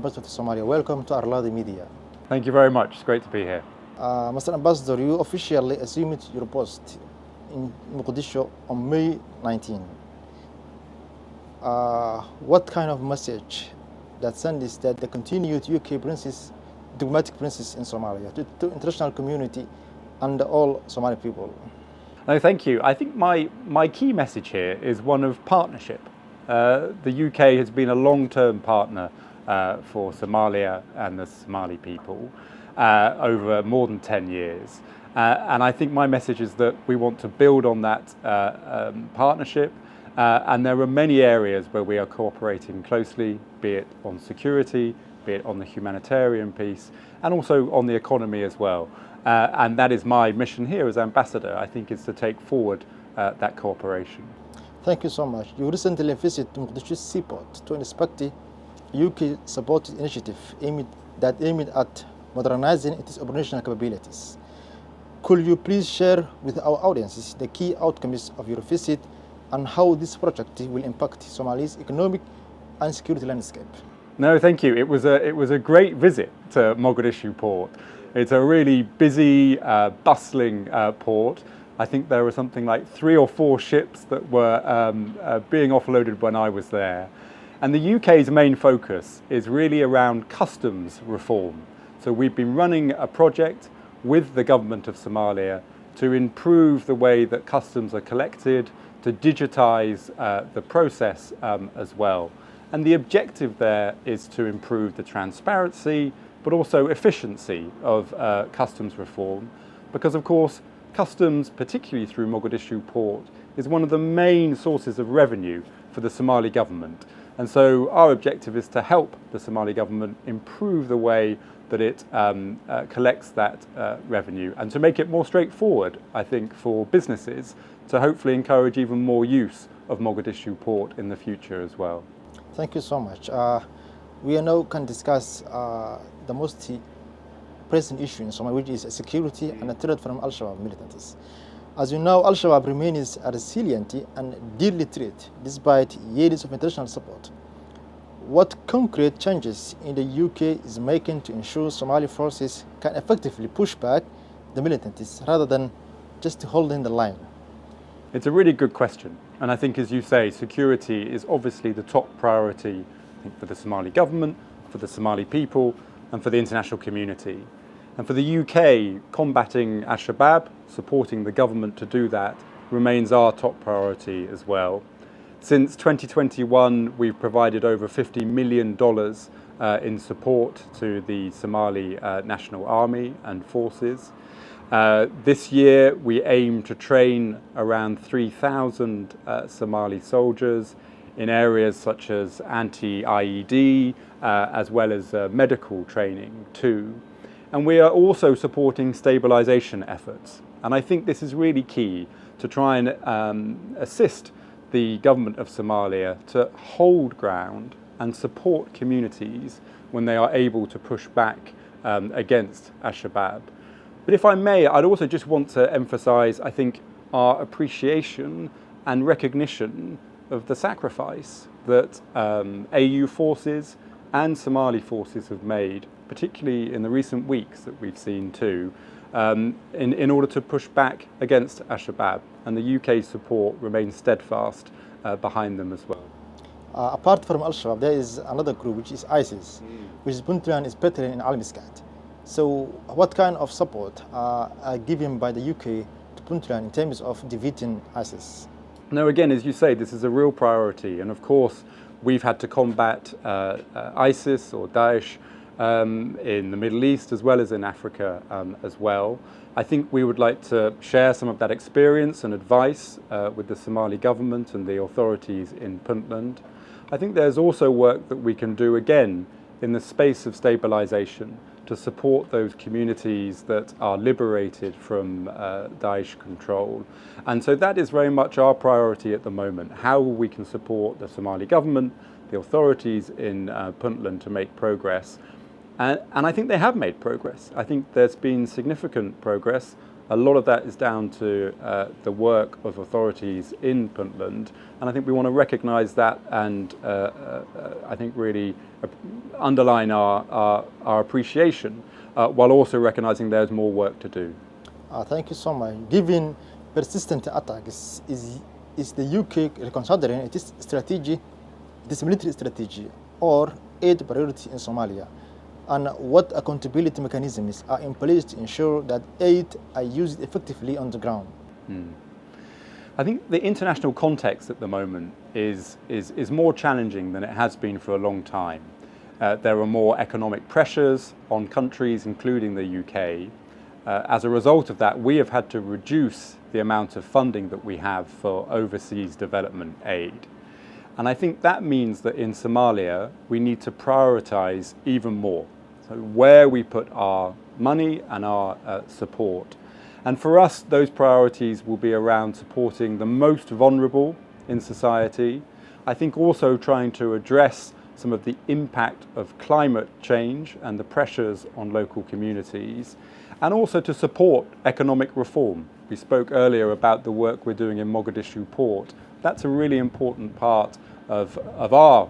Ambassador to Somalia, welcome to Arladi Media. Thank you very much. It's great to be here. Mr. Ambassador, you officially assumed your post in Mogadishu on May 19. What kind of message that sends that the continued UK diplomatic presence in Somalia to international community and all Somali people? No, thank you. I think my key message here is one of partnership. The UK has been a long-term partner for Somalia and the Somali people over more than 10 years. And I think my message is that we want to build on that partnership, and there are many areas where we are cooperating closely, be it on security, be it on the humanitarian piece, and also on the economy as well. And that is my mission here as ambassador, I think, is to take forward that cooperation. Thank you so much. You recently visited Mogadishu seaport to inspect the UK-supported initiative aimed at modernizing its operational capabilities. Could you please share with our audiences the key outcomes of your visit and how this project will impact Somalia's economic and security landscape? No, thank you. It was a great visit to Mogadishu port. It's a really busy, bustling port. I think there were something like 3 or 4 ships that were being offloaded when I was there. And the UK's main focus is really around customs reform. So we've been running a project with the government of Somalia to improve the way that customs are collected, to digitize the process as well. And the objective there is to improve the transparency, but also efficiency of customs reform. Because of course, customs, particularly through Mogadishu port, is one of the main sources of revenue for the Somali government. And so our objective is to help the Somali government improve the way that it collects that revenue, and to make it more straightforward, I think, for businesses to hopefully encourage even more use of Mogadishu port in the future as well. Thank you so much. We now can discuss the most pressing issue in Somalia, which is security and a threat from Al-Shabaab militants. As you know, Al-Shabaab remains a resilient and deadly threat despite years of international support. What concrete changes in the UK is making to ensure Somali forces can effectively push back the militants rather than just holding the line? It's a really good question. And I think, as you say, security is obviously the top priority, I think, for the Somali government, for the Somali people, and for the international community. And for the UK, combating Al-Shabaab, supporting the government to do that, remains our top priority as well. Since 2021, we've provided over $50 million in support to the Somali National Army and forces. This year, we aim to train around 3,000 Somali soldiers in areas such as anti-IED, as well as medical training too. And we are also supporting stabilization efforts. And I think this is really key to try and assist the government of Somalia to hold ground and support communities when they are able to push back against Al-Shabaab. But if I may, I'd also just want to emphasize, I think, our appreciation and recognition of the sacrifice that AU forces and Somali forces have made, particularly in the recent weeks that we've seen too, in order to push back against Al-Shabaab. And the UK support remains steadfast behind them as well. Apart from Al-Shabaab, there is another group, which is ISIS, which is Puntland is battling in Al-Miskat. So what kind of support are given by the UK to Puntland in terms of defeating ISIS? No, again, as you say, this is a real priority. And of course, we've had to combat ISIS or Daesh in the Middle East as well as in Africa as well. I think we would like to share some of that experience and advice with the Somali government and the authorities in Puntland. I think there's also work that we can do again in the space of stabilization to support those communities that are liberated from Daesh control. And so that is very much our priority at the moment, how we can support the Somali government, the authorities in Puntland to make progress. And I think they have made progress. I think there's been significant progress A lot of that is down to the work of authorities in Puntland, and I think we want to recognise that and I think really underline our appreciation while also recognising there's more work to do. Thank you so much. Given persistent attacks, is the UK reconsidering its strategy, this military strategy, or aid priority in Somalia? And what accountability mechanisms are in place to ensure that aid are used effectively on the ground? I think the international context at the moment is more challenging than it has been for a long time. There are more economic pressures on countries, including the UK. As a result of that, we have had to reduce the amount of funding that we have for overseas development aid. And I think that means that in Somalia, we need to prioritise even more. So where we put our money and our support. And for us, those priorities will be around supporting the most vulnerable in society. I think also trying to address some of the impact of climate change and the pressures on local communities, and also to support economic reform. We spoke earlier about the work we're doing in Mogadishu port. That's a really important part of our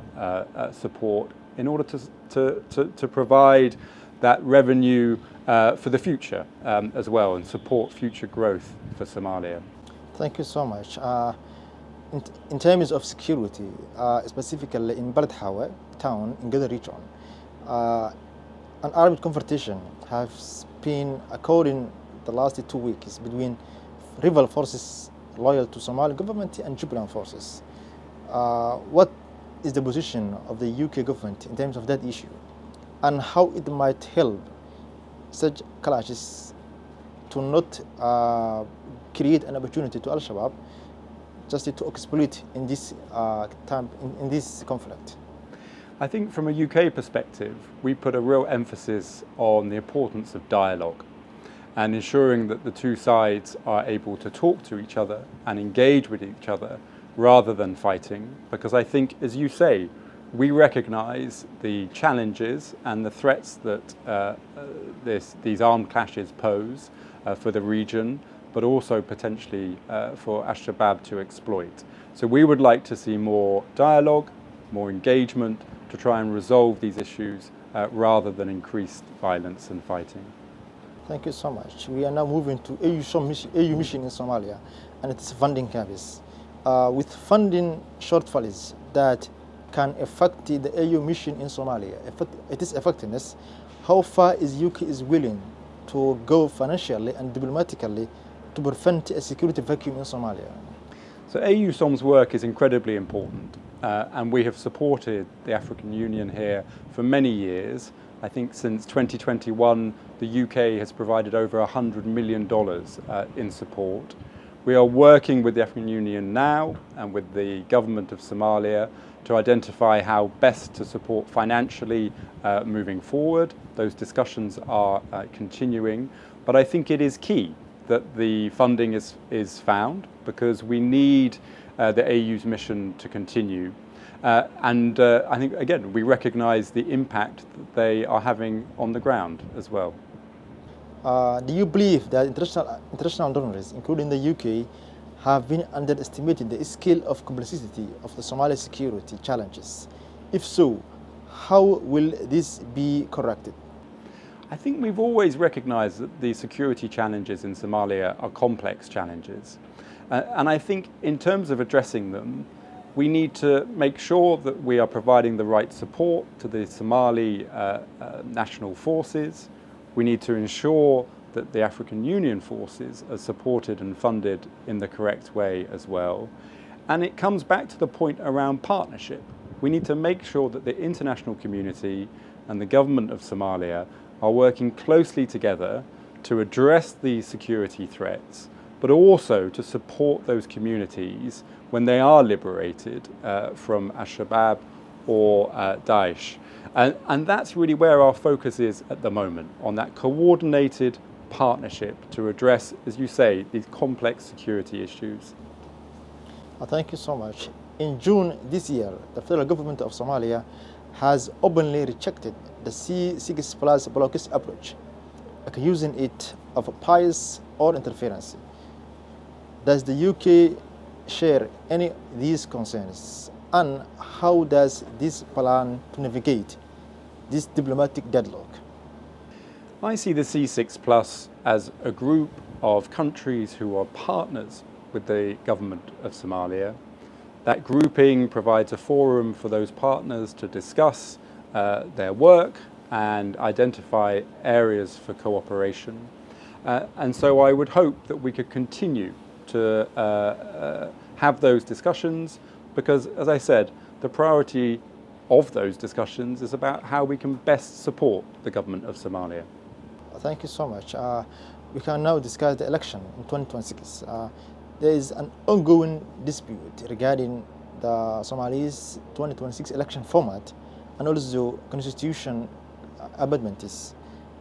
support in order to provide that revenue for the future as well, and support future growth for Somalia. Thank you so much. In terms of security, specifically in Bardhawa town in Gaza region, an armed confrontation has been occurring the last 2 weeks between rival forces loyal to Somali government and Jubilant forces. What is the position of the UK government in terms of that issue, and how it might help such clashes to not create an opportunity to Al-Shabaab just to exploit in this time in this conflict? I think from a UK perspective, we put a real emphasis on the importance of dialogue and ensuring that the two sides are able to talk to each other and engage with each other rather than fighting, because I think, as you say, we recognise the challenges and the threats that these armed clashes pose for the region, but also potentially for Al-Shabaab to exploit. So we would like to see more dialogue, more engagement to try and resolve these issues rather than increased violence and fighting. Thank you so much. We are now moving to AU mission in Somalia and its funding campus. With funding shortfalls that can affect the AU mission in Somalia, its effectiveness, how far is UK willing to go financially and diplomatically to prevent a security vacuum in Somalia? So AU-SOM's work is incredibly important, and we have supported the African Union here for many years. I think since 2021, the UK has provided over $100 million in support. We are working with the African Union now and with the government of Somalia to identify how best to support financially moving forward. Those discussions are continuing, but I think it is key that the funding is found, because we need the AU's mission to continue. And I think, again, we recognise the impact that they are having on the ground as well. Do you believe that international donors, including the UK, have been underestimating the scale of complexity of the Somali security challenges? If so, how will this be corrected? I think we've always recognised that the security challenges in Somalia are complex challenges. And I think in terms of addressing them, we need to make sure that we are providing the right support to the Somali national forces. We need to ensure that the African Union forces are supported and funded in the correct way as well. And it comes back to the point around partnership. We need to make sure that the international community and the government of Somalia are working closely together to address these security threats, but also to support those communities when they are liberated from Al-Shabaab or Daesh. And that's really where our focus is at the moment, on that coordinated partnership to address, as you say, these complex security issues. Thank you so much. In June this year, the federal government of Somalia has openly rejected the C6 plus blockade approach, accusing it of bias or interference. Does the UK share any of these concerns, and how does this plan to navigate this diplomatic deadlock? I see the C6 Plus as a group of countries who are partners with the government of Somalia. That grouping provides a forum for those partners to discuss their work and identify areas for cooperation. And so I would hope that we could continue to have those discussions, because, as I said, the priority of those discussions is about how we can best support the government of Somalia. Thank you so much. We can now discuss the election in 2026. There is an ongoing dispute regarding the Somalis 2026 election format and also constitution amendments.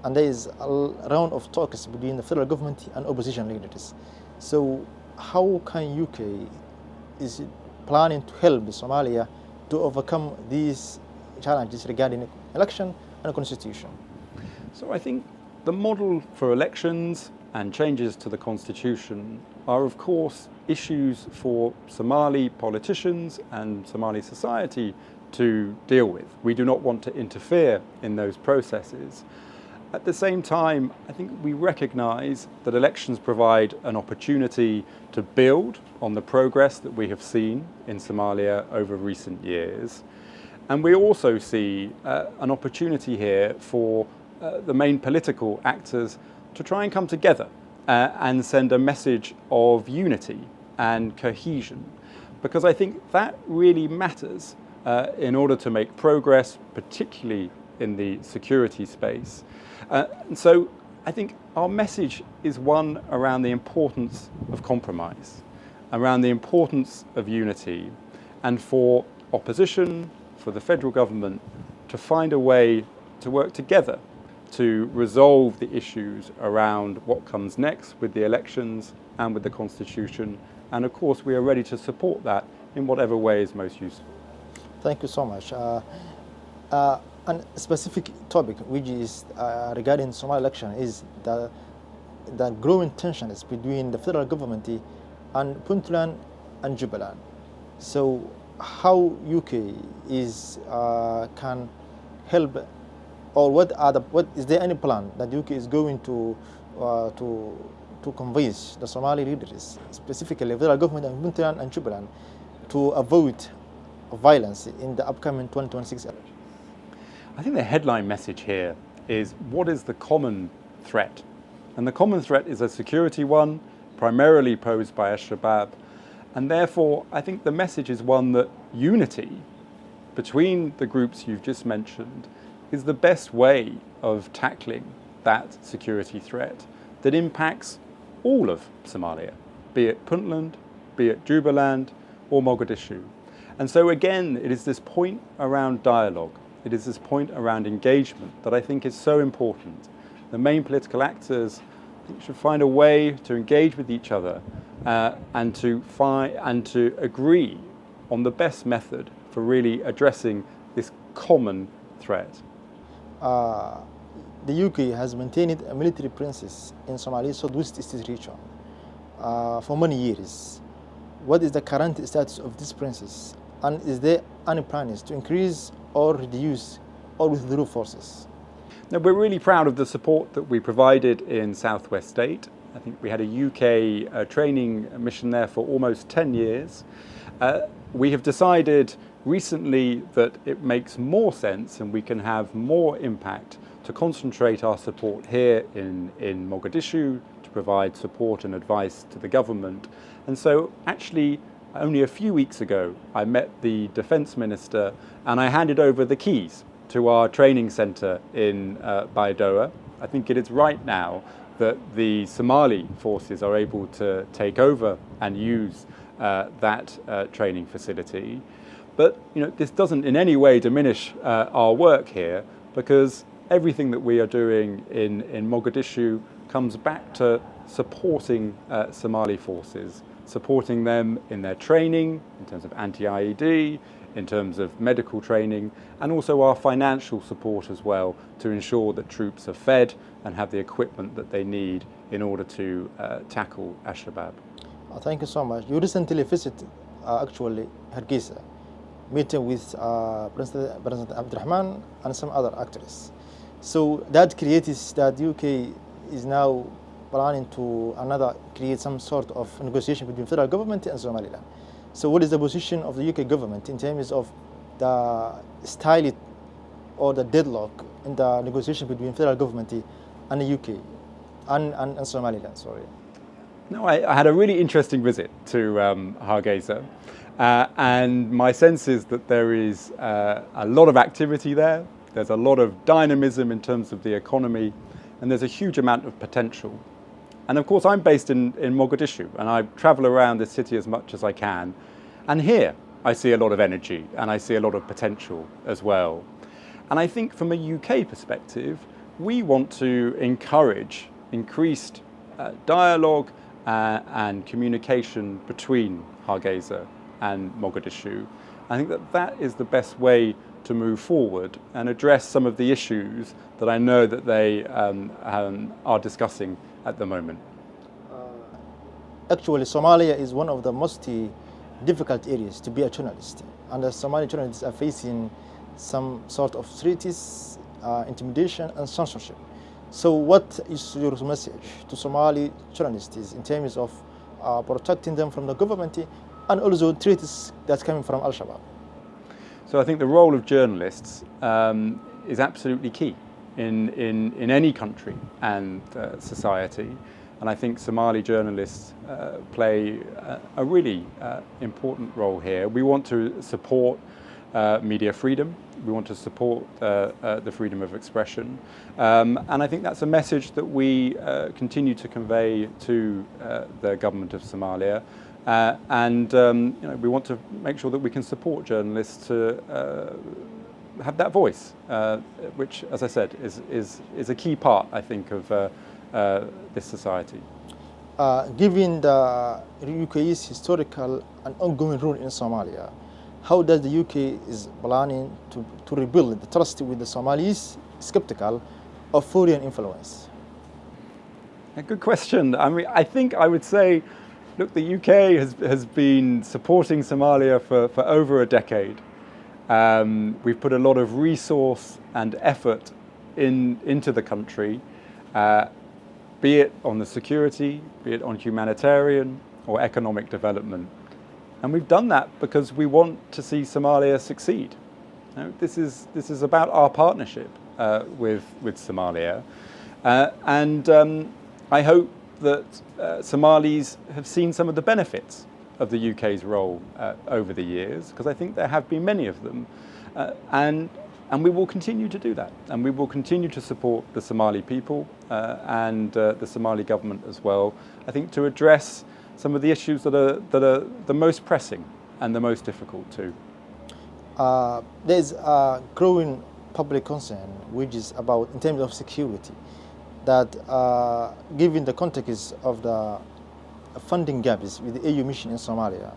And there is a round of talks between the federal government and opposition leaders. So how can UK is planning to help Somalia to overcome these challenges regarding election and constitution? So I think the model for elections and changes to the constitution are, of course, issues for Somali politicians and Somali society to deal with. We do not want to interfere in those processes. At the same time, I think we recognise that elections provide an opportunity to build on the progress that we have seen in Somalia over recent years. And we also see an opportunity here for the main political actors to try and come together and send a message of unity and cohesion, because I think that really matters in order to make progress, particularly in the security space. And so I think our message is one around the importance of compromise, around the importance of unity, and for opposition, for the federal government to find a way to work together to resolve the issues around what comes next with the elections and with the constitution. And of course, we are ready to support that in whatever way is most useful. Thank you so much. A specific topic which is regarding Somali election is the growing tensions between the federal government and Puntland and Jubaland. So how UK is can help, or what is there any plan that UK is going to convince the Somali leaders, specifically the federal government and Puntland and Jubaland, to avoid violence in the upcoming 2026 election? I think the headline message here is, what is the common threat? And the common threat is a security one, primarily posed by Al-Shabaab. And therefore, I think the message is one that unity between the groups you've just mentioned is the best way of tackling that security threat that impacts all of Somalia, be it Puntland, be it Jubaland or Mogadishu. And so again, it is this point around dialogue, it is this point around engagement that I think is so important. The main political actors should find a way to engage with each other and to agree on the best method for really addressing this common threat. The UK has maintained a military presence in Somalia's southwest region for many years. What is the current status of this presence, and is there any plans to increase or reduce or withdraw forces? Now, we're really proud of the support that we provided in Southwest State. I think we had a UK training mission there for almost 10 years. We have decided recently that it makes more sense and we can have more impact to concentrate our support here in Mogadishu to provide support and advice to the government. And so actually, only a few weeks ago, I met the Defence Minister and I handed over the keys to our training centre in Baidoa. I think it is right now that the Somali forces are able to take over and use that training facility. But this doesn't in any way diminish our work here, because everything that we are doing in Mogadishu comes back to supporting Somali forces, supporting them in their training in terms of anti-IED, in terms of medical training and also our financial support as well to ensure that troops are fed and have the equipment that they need in order to tackle Al-Shabaab. Thank you so much. You recently visited actually Hargeisa, meeting with President Abdurrahman and some other actors. So that creates that UK is now planning to create some sort of negotiation between federal government and Somaliland. So what is the position of the UK government in terms of the style or the deadlock in the negotiation between federal government and the UK and Somaliland? Sorry. No, I had a really interesting visit to Hargeisa, and my sense is that there is a lot of activity there. There's a lot of dynamism in terms of the economy, and there's a huge amount of potential. And of course, I'm based in Mogadishu, and I travel around the city as much as I can. And here, I see a lot of energy, and I see a lot of potential as well. And I think from a UK perspective, we want to encourage increased dialogue and communication between Hargeisa and Mogadishu. I think that is the best way to move forward and address some of the issues that I know that they are discussing at the moment. Actually, Somalia is one of the most difficult areas to be a journalist, and the Somali journalists are facing some sort of threats, intimidation and censorship. So what is your message to Somali journalists in terms of protecting them from the government and also threats that's coming from Al-Shabaab? So I think the role of journalists is absolutely key in any country and society. And I think Somali journalists play a really important role here. We want to support media freedom. We want to support the freedom of expression. And I think that's a message that we continue to convey to the government of Somalia. We want to make sure that we can support journalists to have that voice, which, as I said, is a key part, I think, of this society. Given the UK's historical and ongoing role in Somalia, how does the UK is planning to rebuild the trust with the Somalis skeptical of foreign influence? A good question. I mean, I think I would say, look, the UK has been supporting Somalia for over a decade. We've put a lot of resource and effort into the country, be it on the security, be it on humanitarian or economic development. And we've done that because we want to see Somalia succeed. You know, this is about our partnership with Somalia. I hope that Somalis have seen some of the benefits of the UK's role over the years, because I think there have been many of them. And we will continue to do that. And we will continue to support the Somali people and the Somali government as well, I think, to address some of the issues that are the most pressing and the most difficult too. There's a growing public concern, which is about, in terms of security, that given the context of the funding gaps with the AU mission in Somalia,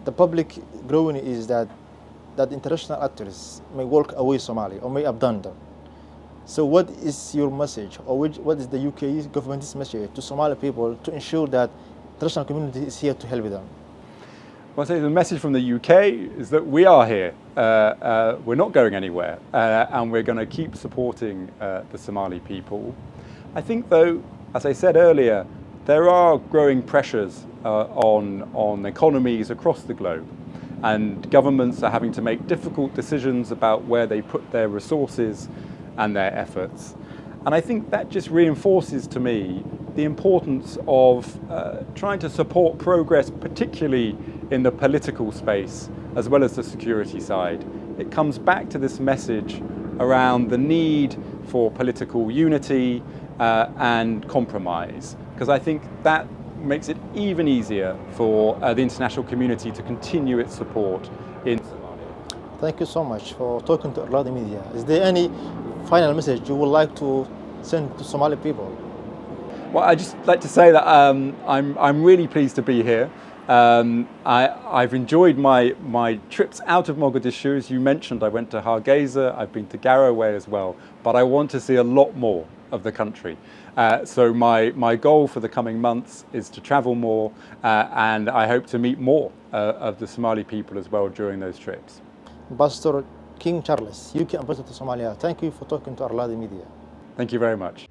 the public growing is that international actors may walk away Somalia or may abandon them. So what is your message, or what is the UK government's message to Somali people to ensure that the international community is here to help them? Well, I say the message from the UK is that we are here. We're not going anywhere, and we're going to keep supporting the Somali people. I think, though, as I said earlier, there are growing pressures on economies across the globe, and governments are having to make difficult decisions about where they put their resources and their efforts. And I think that just reinforces to me the importance of trying to support progress, particularly in the political space, as well as the security side. It comes back to this message around the need for political unity and compromise, because I think that makes it even easier for the international community to continue its support in Somalia. Thank you so much for talking to Orlando Media. Is there any final message you would like to send to Somali people? Well, I'd just like to say that I'm really pleased to be here. I've enjoyed my trips out of Mogadishu. As you mentioned, I went to Hargeisa, I've been to Garowe as well, but I want to see a lot more of the country. So my goal for the coming months is to travel more, and I hope to meet more of the Somali people as well during those trips. Ambassador King Charles, UK Ambassador to Somalia, thank you for talking to Our Lady Media. Thank you very much.